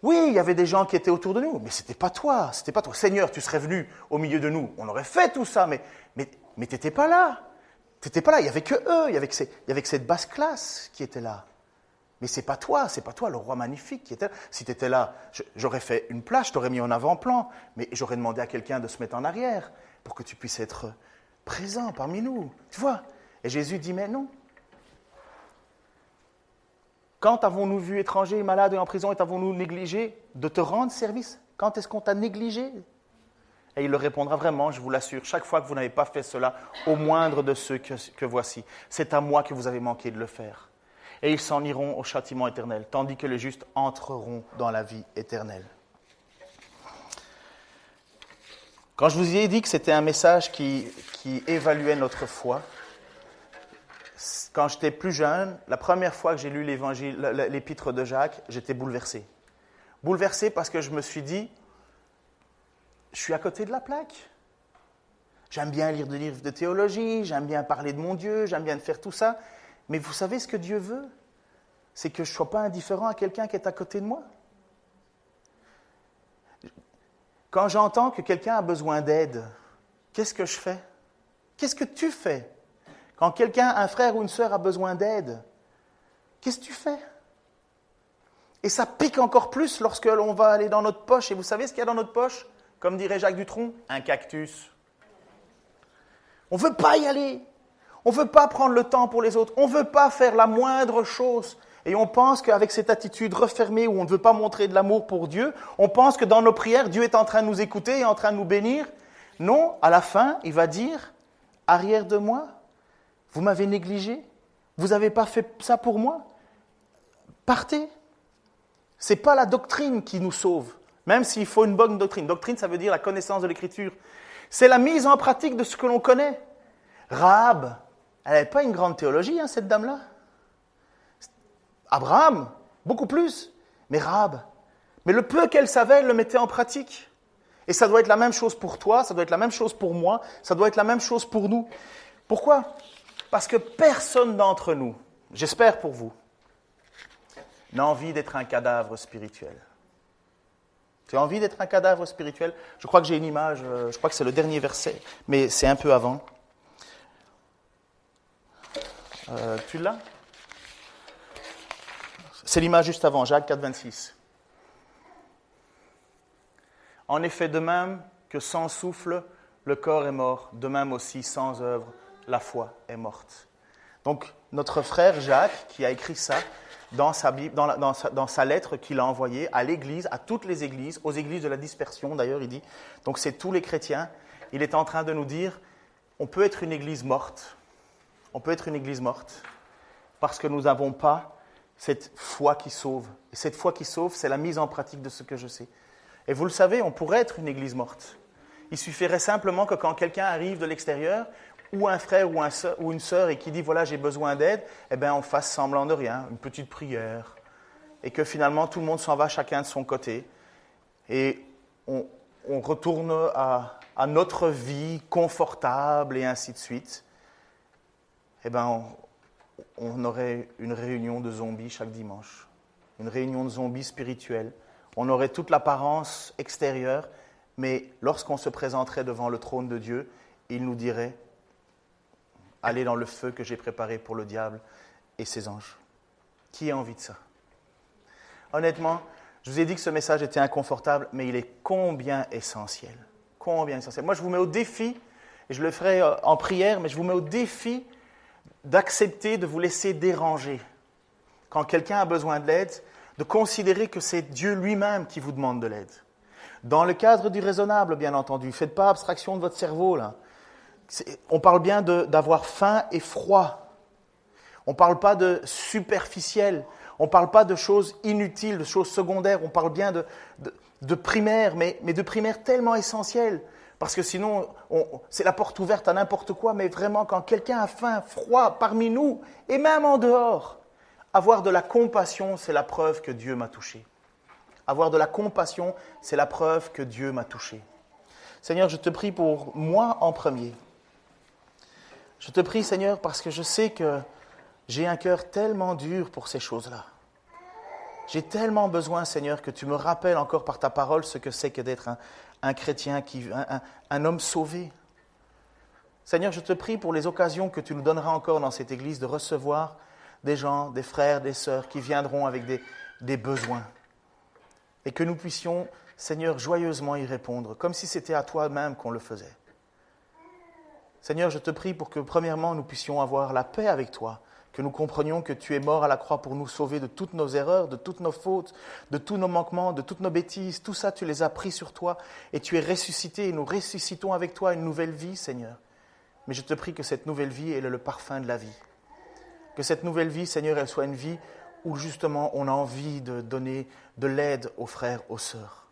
Speaker 2: oui, il y avait des gens qui étaient autour de nous, mais c'était pas toi. Seigneur, tu serais venu au milieu de nous. On aurait fait tout ça, mais tu n'étais pas là. T'étais pas là, il n'y avait que eux, il y avait que cette basse classe qui était là. Mais c'est pas toi, le roi magnifique qui était là. Si tu étais là, j'aurais fait une place, je t'aurais mis en avant-plan, mais j'aurais demandé à quelqu'un de se mettre en arrière pour que tu puisses être présent parmi nous. Tu vois? Et Jésus dit, mais non. Quand avons-nous vu étranger, malade et en prison et t'avons-nous négligé de te rendre service? Quand est-ce qu'on t'a négligé? Et il leur répondra vraiment, je vous l'assure, chaque fois que vous n'avez pas fait cela au moindre de ceux que voici, c'est à moi que vous avez manqué de le faire. Et ils s'en iront au châtiment éternel, tandis que les justes entreront dans la vie éternelle. Quand je vous ai dit que c'était un message qui évaluait notre foi, quand j'étais plus jeune, la première fois que j'ai lu l'épître de Jacques, j'étais bouleversé. Bouleversé parce que je me suis dit, je suis à côté de la plaque. J'aime bien lire des livres de théologie, j'aime bien parler de mon Dieu, j'aime bien faire tout ça. Mais vous savez ce que Dieu veut? C'est que je ne sois pas indifférent à quelqu'un qui est à côté de moi. Quand j'entends que quelqu'un a besoin d'aide, qu'est-ce que je fais? Qu'est-ce que tu fais? Quand un frère ou une sœur a besoin d'aide, qu'est-ce que tu fais? Et ça pique encore plus lorsque l'on va aller dans notre poche. Et vous savez ce qu'il y a dans notre poche? Comme dirait Jacques Dutronc, un cactus. On ne veut pas y aller. On ne veut pas prendre le temps pour les autres. On ne veut pas faire la moindre chose. Et on pense qu'avec cette attitude refermée où on ne veut pas montrer de l'amour pour Dieu, on pense que dans nos prières, Dieu est en train de nous écouter et en train de nous bénir. Non, à la fin, il va dire, arrière de moi, vous m'avez négligé, vous n'avez pas fait ça pour moi, partez. Ce n'est pas la doctrine qui nous sauve, même s'il faut une bonne doctrine. Doctrine, ça veut dire la connaissance de l'Écriture. C'est la mise en pratique de ce que l'on connaît. Rahab, elle n'avait pas une grande théologie, cette dame-là. Abraham, beaucoup plus, mais Rahab. Mais le peu qu'elle savait, elle le mettait en pratique. Et ça doit être la même chose pour toi, ça doit être la même chose pour moi, ça doit être la même chose pour nous. Pourquoi? Parce que personne d'entre nous, j'espère pour vous, n'a envie d'être un cadavre spirituel. Tu as envie d'être un cadavre spirituel? Je crois que j'ai une image, je crois que c'est le dernier verset, mais c'est un peu avant. Tu l'as? C'est l'image juste avant, Jacques 4, 26. En effet, de même que sans souffle, le corps est mort, de même aussi sans œuvre, la foi est morte. Donc, notre frère Jacques, qui a écrit ça dans sa Bible, dans sa lettre qu'il a envoyée à l'Église, à toutes les églises, aux églises de la dispersion d'ailleurs, il dit, donc c'est tous les chrétiens, il est en train de nous dire, on peut être une église morte, parce que nous n'avons pas cette foi qui sauve. Et cette foi qui sauve, c'est la mise en pratique de ce que je sais. Et vous le savez, on pourrait être une église morte. Il suffirait simplement que quand quelqu'un arrive de l'extérieur, ou un frère ou une sœur, et qui dit « voilà, j'ai besoin d'aide », eh bien, on fasse semblant de rien, une petite prière, et que finalement, tout le monde s'en va chacun de son côté, et on retourne à notre vie confortable, et ainsi de suite. Eh bien, on aurait une réunion de zombies chaque dimanche, une réunion de zombies spirituels. On aurait toute l'apparence extérieure, mais lorsqu'on se présenterait devant le trône de Dieu, il nous dirait « Allez dans le feu que j'ai préparé pour le diable et ses anges ». Qui a envie de ça? Honnêtement, je vous ai dit que ce message était inconfortable, mais il est combien essentiel. Combien essentiel. Moi, je vous mets au défi, et je le ferai en prière, mais je vous mets au défi d'accepter de vous laisser déranger. Quand quelqu'un a besoin de l'aide, de considérer que c'est Dieu lui-même qui vous demande de l'aide. Dans le cadre du raisonnable, bien entendu. Ne faites pas abstraction de votre cerveau, là. On parle bien d'avoir faim et froid. On ne parle pas de superficiel. On ne parle pas de choses inutiles, de choses secondaires. On parle bien de primaire, mais de primaire tellement essentiel. Parce que sinon, c'est la porte ouverte à n'importe quoi. Mais vraiment, quand quelqu'un a faim, froid parmi nous, et même en dehors, avoir de la compassion, c'est la preuve que Dieu m'a touché. Avoir de la compassion, c'est la preuve que Dieu m'a touché. Seigneur, je te prie pour moi en premier. Je te prie, Seigneur, parce que je sais que j'ai un cœur tellement dur pour ces choses-là. J'ai tellement besoin, Seigneur, que tu me rappelles encore par ta parole ce que c'est que d'être un chrétien, un homme sauvé. Seigneur, je te prie pour les occasions que tu nous donneras encore dans cette église de recevoir des gens, des frères, des sœurs qui viendront avec des besoins. Et que nous puissions, Seigneur, joyeusement y répondre, comme si c'était à toi-même qu'on le faisait. Seigneur, je te prie pour que, premièrement, nous puissions avoir la paix avec toi, que nous comprenions que tu es mort à la croix pour nous sauver de toutes nos erreurs, de toutes nos fautes, de tous nos manquements, de toutes nos bêtises. Tout ça, tu les as pris sur toi et tu es ressuscité et nous ressuscitons avec toi une nouvelle vie, Seigneur. Mais je te prie que cette nouvelle vie, elle est le parfum de la vie. Que cette nouvelle vie, Seigneur, elle soit une vie où justement on a envie de donner de l'aide aux frères, aux sœurs.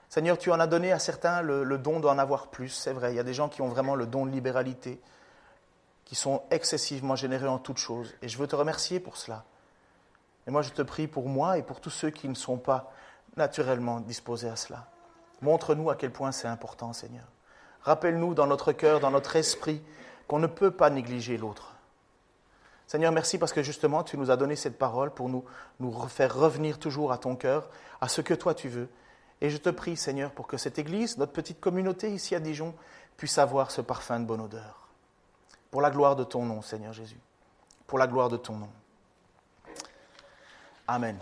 Speaker 2: Seigneur, tu en as donné à certains le don d'en avoir plus, c'est vrai. Il y a des gens qui ont vraiment le don de libéralité, qui sont excessivement généreux en toutes choses. Et je veux te remercier pour cela. Et moi, je te prie pour moi et pour tous ceux qui ne sont pas naturellement disposés à cela. Montre-nous à quel point c'est important, Seigneur. Rappelle-nous dans notre cœur, dans notre esprit, qu'on ne peut pas négliger l'autre. Seigneur, merci parce que justement, tu nous as donné cette parole pour nous faire revenir toujours à ton cœur, à ce que toi tu veux. Et je te prie, Seigneur, pour que cette Église, notre petite communauté ici à Dijon, puisse avoir ce parfum de bonne odeur. Pour la gloire de ton nom, Seigneur Jésus. Pour la gloire de ton nom. Amen.